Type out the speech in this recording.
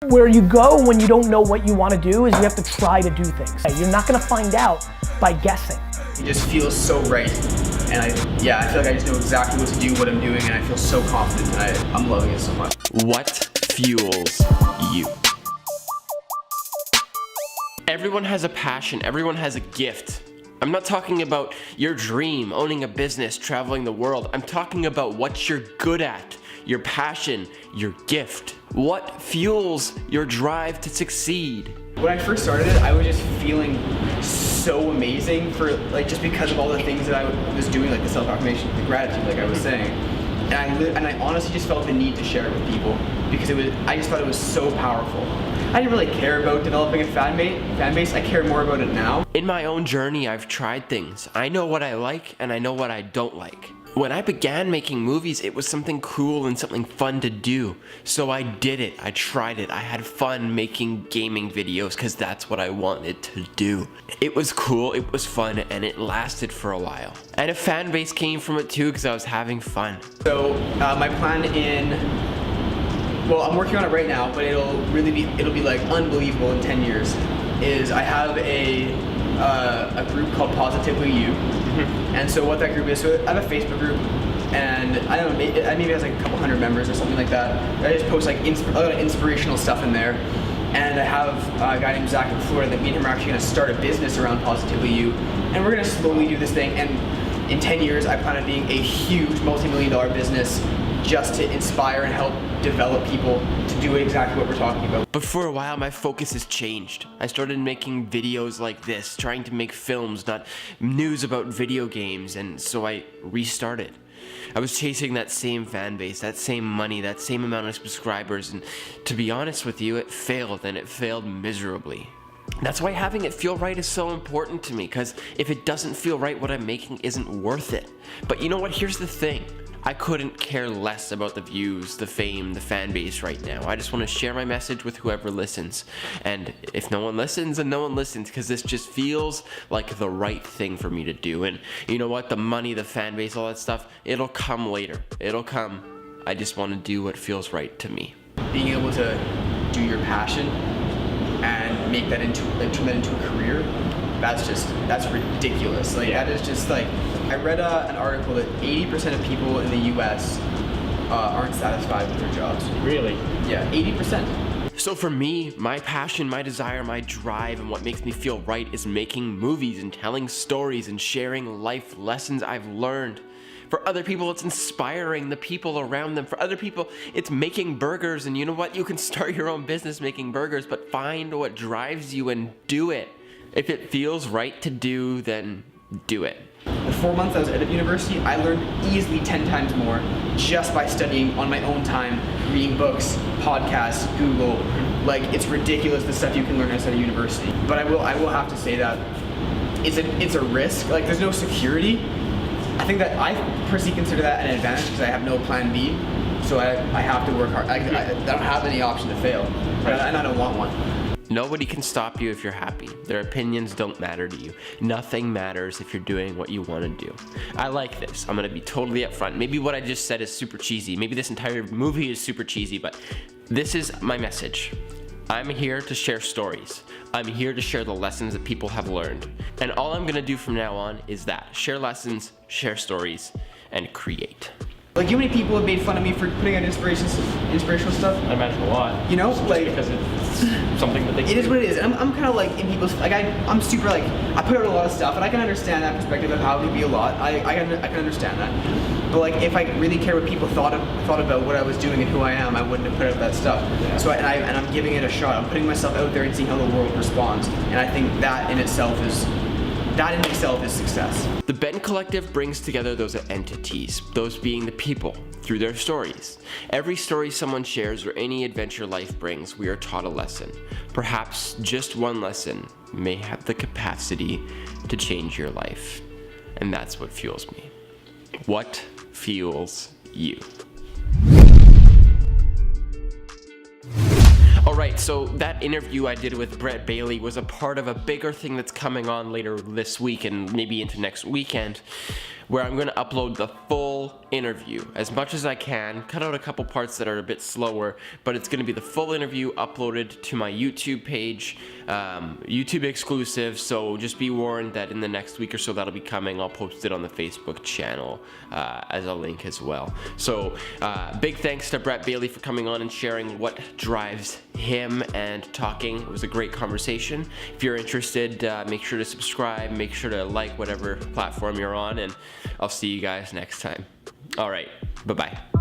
Where you go when you don't know what you want to do is you have to try to do things. You're not going to find out by guessing. It just feels so right. And I feel like I just know exactly what to do, what I'm doing, and I feel so confident tonight. I'm loving it so much. What fuels you? Everyone has a passion, everyone has a gift. I'm not talking about your dream, owning a business, traveling the world. I'm talking about what you're good at, your passion, your gift. What fuels your drive to succeed? When I first started it, I was just feeling so amazing just because of all the things that I was doing, like the self-affirmation, the gratitude, like I was saying. And I honestly just felt the need to share it with people because I just thought it was so powerful. I didn't really care about developing a fan base. I care more about it now. In my own journey, I've tried things. I know what I like and I know what I don't like. When I began making movies, it was something cool and something fun to do. So I did it, I tried it, I had fun making gaming videos because that's what I wanted to do. It was cool, it was fun, and it lasted for a while. And a fan base came from it too because I was having fun. So my plan I'm working on it right now, but it'll be like unbelievable in 10 years, is I have a group called Positively You. And so what that group is, so I have a Facebook group, and I don't know, maybe it has like a couple hundred members or something like that. I just post like a lot of inspirational stuff in there. And I have a guy named Zach in Florida that me and him are actually going to start a business around Positively You. And we're going to slowly do this thing, and in 10 years I plan on being a huge multi-million-dollar business just to inspire and help develop people to do exactly what we're talking about. But for a while, my focus has changed. I started making videos like this, trying to make films, not news about video games, and so I restarted. I was chasing that same fan base, that same money, that same amount of subscribers, and to be honest with you, it failed, and it failed miserably. That's why having it feel right is so important to me, because if it doesn't feel right, what I'm making isn't worth it. But you know what? Here's the thing. I couldn't care less about the views, the fame, the fan base right now. I just want to share my message with whoever listens. And if no one listens, then no one listens, because this just feels like the right thing for me to do. And you know what? The money, the fan base, all that stuff, it'll come later. It'll come. I just want to do what feels right to me. Being able to do your passion and turn that into a career, that's ridiculous. That is just like, I read an article that 80% of people in the US aren't satisfied with their jobs. Really? Yeah, 80%. So for me, my passion, my desire, my drive, and what makes me feel right is making movies and telling stories and sharing life lessons I've learned. For other people, it's inspiring the people around them. For other people, it's making burgers. And you know what? You can start your own business making burgers, but find what drives you and do it. If it feels right to do, then do it. The 4 months I was at university, I learned easily 10 times more just by studying on my own time, reading books, podcasts, Google. Like, it's ridiculous the stuff you can learn outside of university. But I will have to say that it's a risk. Like, there's no security. I think that I personally consider that an advantage because I have no plan B. So I have to work hard. I don't have any option to fail, and I don't want one. Nobody can stop you if you're happy. Their opinions don't matter to you. Nothing matters if you're doing what you want to do. I like this. I'm going to be totally upfront. Maybe what I just said is super cheesy. Maybe this entire movie is super cheesy, but this is my message. I'm here to share stories. I'm here to share the lessons that people have learned. And all I'm going to do from now on is that. Share lessons, share stories, and create. Like, you know how many people have made fun of me for putting out inspirational stuff? I imagine a lot. You know, like, because it's something that they it is what it is. And I'm kind of like in people's, like, I'm super, like, I put out a lot of stuff, and I can understand that perspective of how it would be a lot. I can understand that. But like, if I really cared what people thought about what I was doing and who I am, I wouldn't have put out that stuff. Yeah. So I'm giving it a shot. I'm putting myself out there and seeing how the world responds. And I think that in itself is success. The Ben Collective brings together those entities, those being the people, through their stories. Every story someone shares or any adventure life brings, we are taught a lesson. Perhaps just one lesson may have the capacity to change your life. And that's what fuels me. What fuels you? Alright, so that interview I did with Brett Bailey was a part of a bigger thing that's coming on later this week and maybe into next weekend, where I'm going to upload the full interview as much as I can, cut out a couple parts that are a bit slower, but it's going to be the full interview uploaded to my YouTube page, YouTube exclusive, so just be warned that in the next week or so that'll be coming. I'll post it on the Facebook channel as a link as well. So big thanks to Brett Bailey for coming on and sharing what drives him and talking. It was a great conversation. If you're interested, make sure to subscribe, make sure to like whatever platform you're on, and I'll see you guys next time. All right, bye-bye.